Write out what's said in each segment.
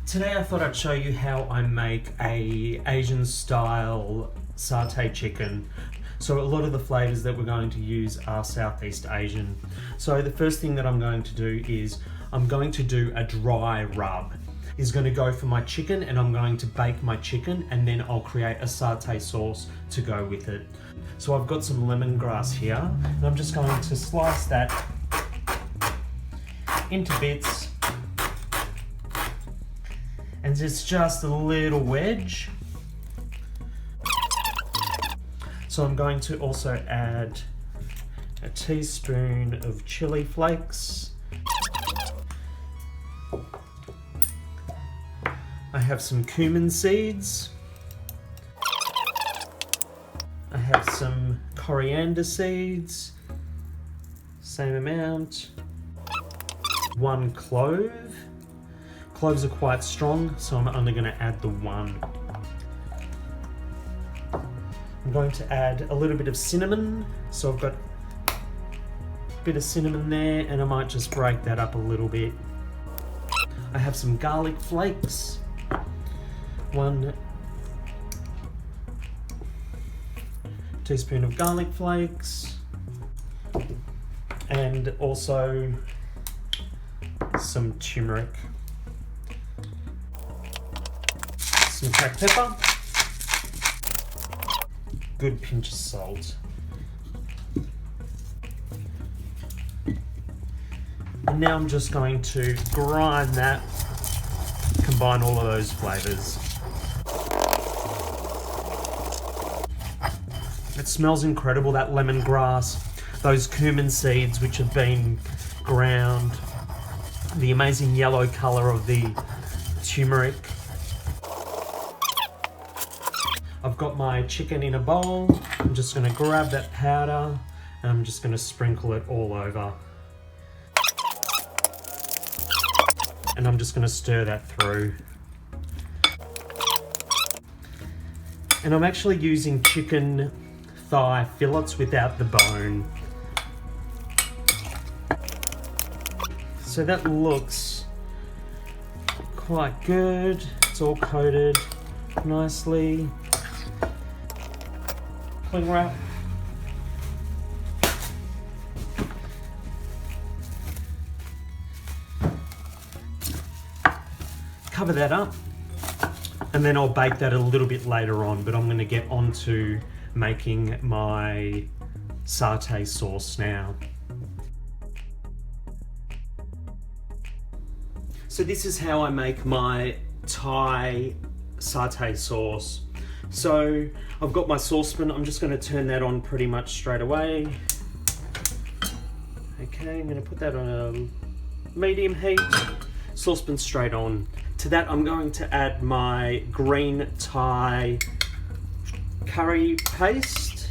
Today I thought I'd show you how I make a Asian style satay chicken. So a lot of the flavours that we're going to use are Southeast Asian. So the first thing that I'm going to do is I'm going to do a dry rub. Is going to go for my chicken, and I'm going to bake my chicken, and then I'll create a satay sauce to go with it. So I've got some lemongrass here, and I'm just going to slice that into bits. And it's just a little wedge. So I'm going to also add a teaspoon of chili flakes. I have some cumin seeds. I have some coriander seeds, same amount. 1 clove. Cloves are quite strong, so I'm only going to add the 1. I'm going to add a little bit of cinnamon, so I've got a bit of cinnamon there, and I might just break that up a little bit. I have some garlic flakes, 1 teaspoon of garlic flakes, and also some turmeric. Some black pepper, good pinch of salt. And now I'm just going to grind that, combine all of those flavours. It smells incredible, that lemongrass, those cumin seeds which have been ground, the amazing yellow colour of the turmeric. I've got my chicken in a bowl. I'm just going to grab that powder and I'm just going to sprinkle it all over. And I'm just going to stir that through. And I'm actually using chicken thigh fillets without the bone. So that looks quite good. It's all coated nicely. Cling wrap. Cover that up, and then I'll bake that a little bit later on, but I'm going to get on to making my satay sauce now. So this is how I make my Thai satay sauce. So I've got my saucepan, I'm just going to turn that on pretty much straight away. Okay, I'm going to put that on a medium heat, saucepan straight on. To that I'm going to add my green Thai curry paste.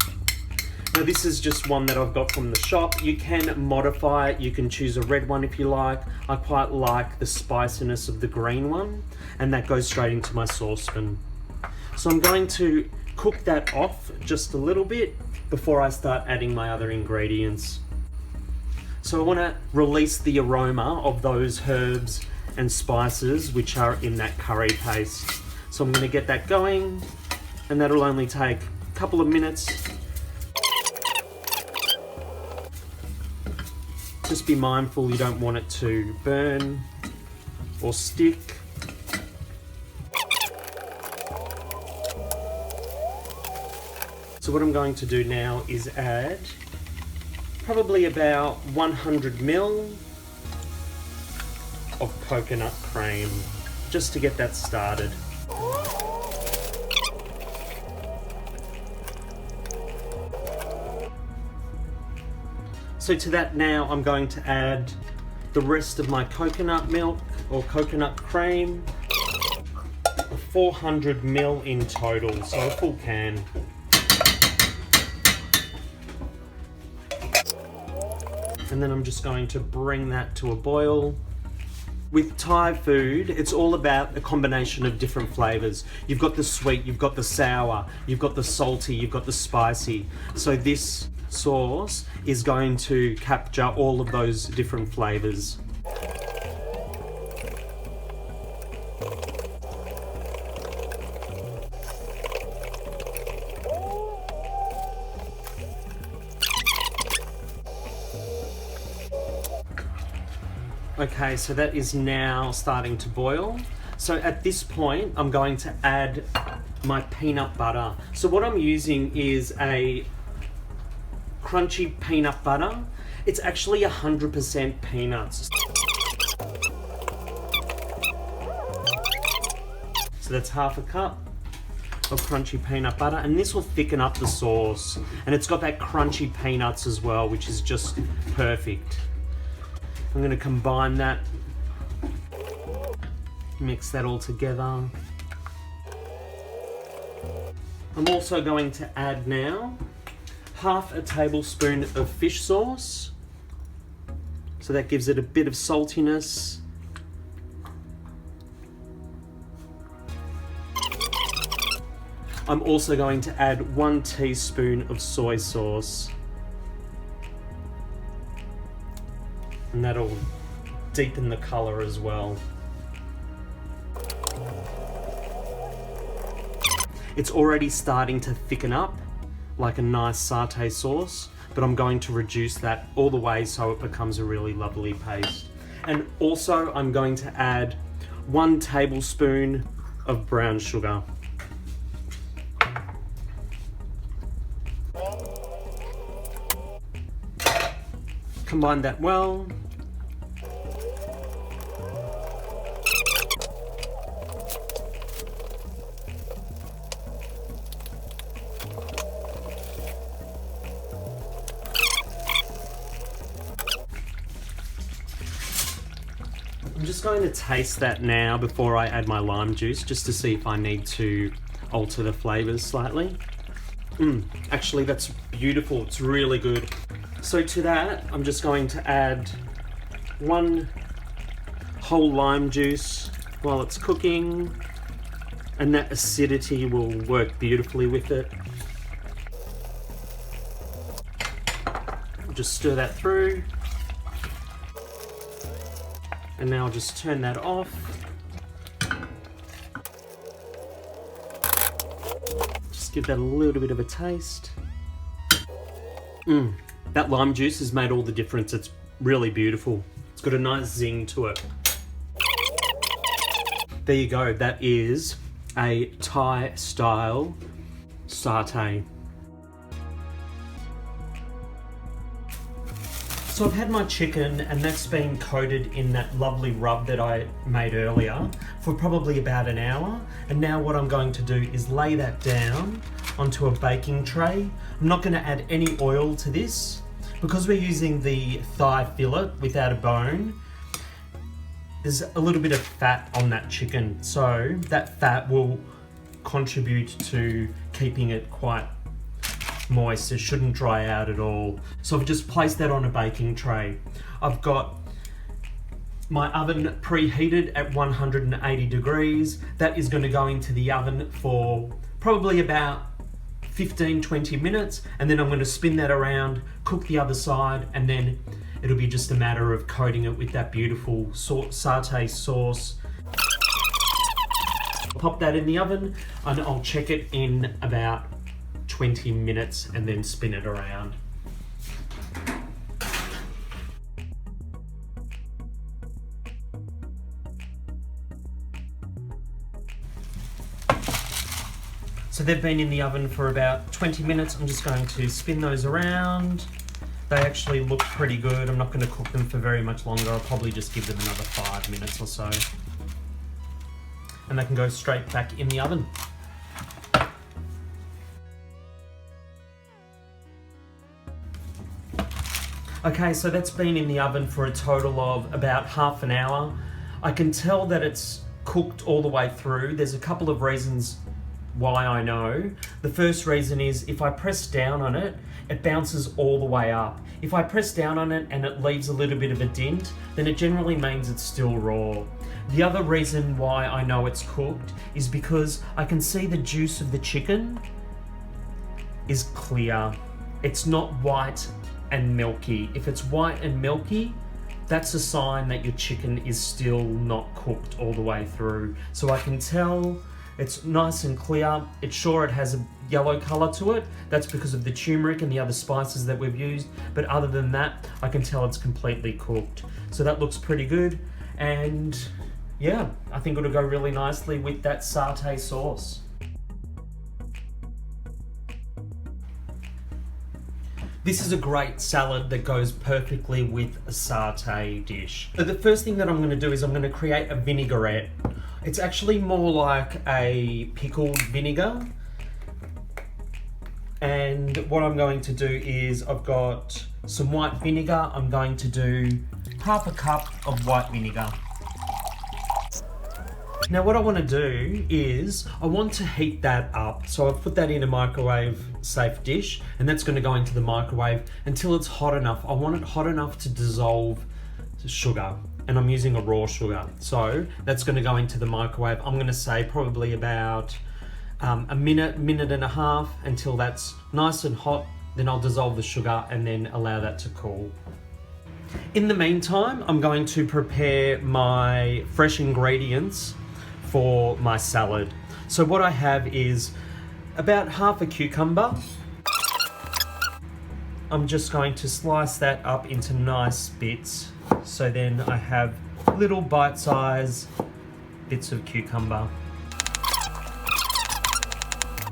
Now this is just one that I've got from the shop. You can modify it, you can choose a red one if you like. I quite like the spiciness of the green one, and that goes straight into my saucepan. So I'm going to cook that off just a little bit before I start adding my other ingredients. So I want to release the aroma of those herbs and spices which are in that curry paste. So I'm going to get that going, and that'll only take a couple of minutes. Just be mindful you don't want it to burn or stick. So what I'm going to do now is add probably about 100 ml of coconut cream, just to get that started. So to that now I'm going to add the rest of my coconut milk or coconut cream, 400 ml in total, so a full can. And then I'm just going to bring that to a boil. With Thai food, it's all about a combination of different flavours. You've got the sweet, you've got the sour, you've got the salty, you've got the spicy. So this sauce is going to capture all of those different flavours. Okay, so that is now starting to boil. So at this point, I'm going to add my peanut butter. So what I'm using is a crunchy peanut butter. It's actually 100% peanuts. So that's half a cup of crunchy peanut butter, and this will thicken up the sauce. And it's got that crunchy peanuts as well, which is just perfect. I'm going to combine that, mix that all together. I'm also going to add now half a tablespoon of fish sauce. So that gives it a bit of saltiness. I'm also going to add 1 teaspoon of soy sauce. And that'll deepen the colour as well. It's already starting to thicken up like a nice satay sauce, but I'm going to reduce that all the way so it becomes a really lovely paste. And also I'm going to add 1 tablespoon of brown sugar. Combine that well. I'm just going to taste that now before I add my lime juice, just to see if I need to alter the flavours slightly. Actually, that's beautiful. It's really good. So to that, I'm just going to add 1 whole lime juice while it's cooking, and that acidity will work beautifully with it. I'll just stir that through. And now I'll just turn that off. Just give that a little bit of a taste. That lime juice has made all the difference. It's really beautiful. It's got a nice zing to it. There you go. That is a Thai style satay. So I've had my chicken, and that's been coated in that lovely rub that I made earlier for probably about an hour. And now what I'm going to do is lay that down onto a baking tray. I'm not going to add any oil to this because we're using the thigh fillet without a bone. There's a little bit of fat on that chicken, so that fat will contribute to keeping it quite moist. It shouldn't dry out at all. So I've just placed that on a baking tray. I've got my oven preheated at 180 degrees. That is going to go into the oven for probably about 15-20 minutes, and then I'm going to spin that around, cook the other side, and then it'll be just a matter of coating it with that beautiful satay sauce. I'll pop that in the oven and I'll check it in about 20 minutes and then spin it around. So they've been in the oven for about 20 minutes. I'm just going to spin those around. They actually look pretty good. I'm not going to cook them for very much longer. I'll probably just give them another 5 minutes or so. And they can go straight back in the oven. Okay, so that's been in the oven for a total of about half an hour. I can tell that it's cooked all the way through. There's a couple of reasons why I know. The first reason is if I press down on it, it bounces all the way up. If I press down on it and it leaves a little bit of a dent, then it generally means it's still raw. The other reason why I know it's cooked is because I can see the juice of the chicken is clear. It's not white and milky. If it's white and milky, that's a sign that your chicken is still not cooked all the way through. So I can tell It's nice and clear. It's sure it has a yellow color to it. That's because of the turmeric and the other spices that we've used. But other than that, I can tell it's completely cooked. So that looks pretty good. And yeah, I think it'll go really nicely with that satay sauce. This is a great salad that goes perfectly with a satay dish. So the first thing that I'm going to do is I'm going to create a vinaigrette. It's actually more like a pickled vinegar. And what I'm going to do is I've got some white vinegar. I'm going to do half a cup of white vinegar. Now what I want to do is I want to heat that up. So I've put that in a microwave safe dish, and that's going to go into the microwave until it's hot enough. I want it hot enough to dissolve the sugar, and I'm using a raw sugar. So that's going to go into the microwave. I'm going to say probably about a minute and a half until that's nice and hot. Then I'll dissolve the sugar and then allow that to cool. In the meantime, I'm going to prepare my fresh ingredients for my salad. So what I have is about half a cucumber. I'm just going to slice that up into nice bits. So then I have little bite-sized bits of cucumber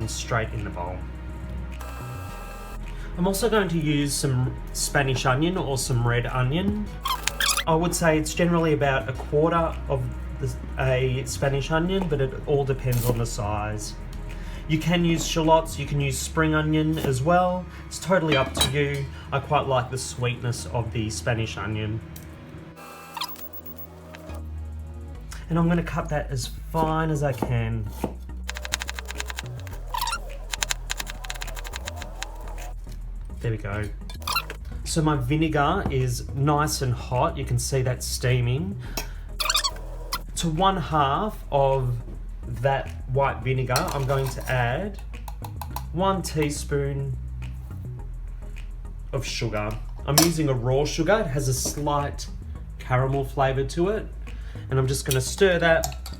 and straight in the bowl. I'm also going to use some Spanish onion or some red onion. I would say it's generally about a quarter of a Spanish onion, but it all depends on the size. You can use shallots, you can use spring onion as well. It's totally up to you. I quite like the sweetness of the Spanish onion. And I'm going to cut that as fine as I can. There we go. So my vinegar is nice and hot. You can see that steaming. To 1/2 of that white vinegar, I'm going to add 1 teaspoon of sugar. I'm using a raw sugar. It has a slight caramel flavour to it. And I'm just going to stir that.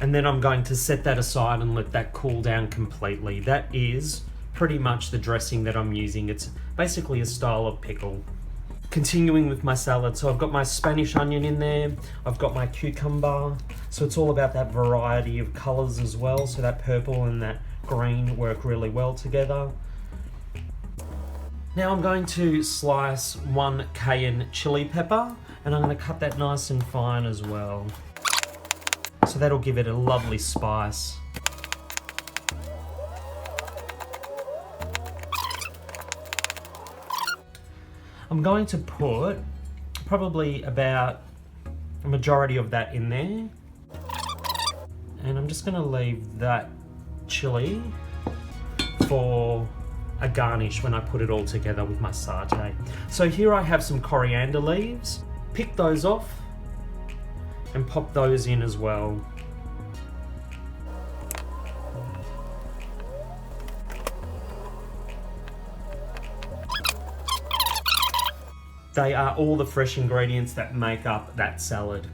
And then I'm going to set that aside and let that cool down completely. That is pretty much the dressing that I'm using. It's basically a style of pickle. Continuing with my salad, so I've got my Spanish onion in there, I've got my cucumber, so it's all about that variety of colours as well, so that purple and that green work really well together. Now I'm going to slice 1 cayenne chili pepper, and I'm going to cut that nice and fine as well. So that'll give it a lovely spice. I'm going to put probably about a majority of that in there. And I'm just going to leave that chili for a garnish when I put it all together with my satay. So here I have some coriander leaves. Pick those off and pop those in as well. They are all the fresh ingredients that make up that salad.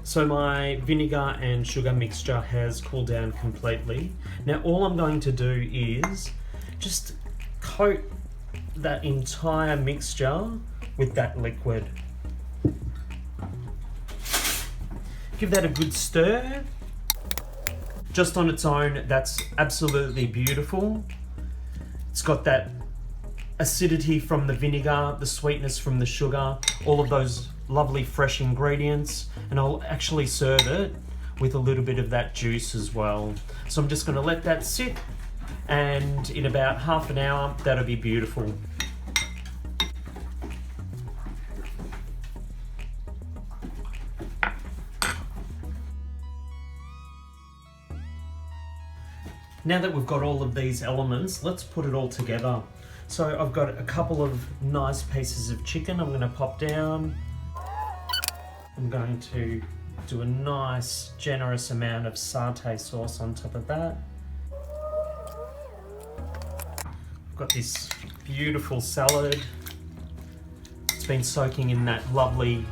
So my vinegar and sugar mixture has cooled down completely. Now all I'm going to do is just coat that entire mixture with that liquid. Give that a good stir. Just on its own, that's absolutely beautiful. It's got that acidity from the vinegar, the sweetness from the sugar, all of those lovely fresh ingredients, and I'll actually serve it with a little bit of that juice as well. So I'm just going to let that sit, and in about half an hour, that'll be beautiful. Now that we've got all of these elements, let's put it all together. So I've got a couple of nice pieces of chicken I'm going to pop down. I'm going to do a nice generous amount of satay sauce on top of that. I've got this beautiful salad. It's been soaking in that lovely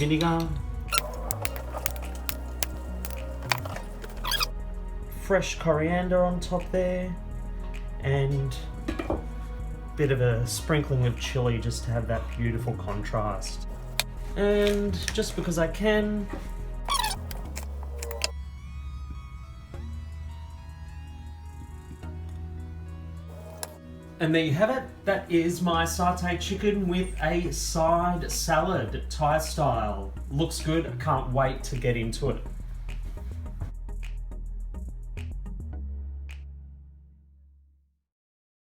vinegar. Fresh coriander on top there, and a bit of a sprinkling of chili just to have that beautiful contrast. And just because I can, and there you have it. That is my satay chicken with a side salad, Thai style. Looks good, I can't wait to get into it.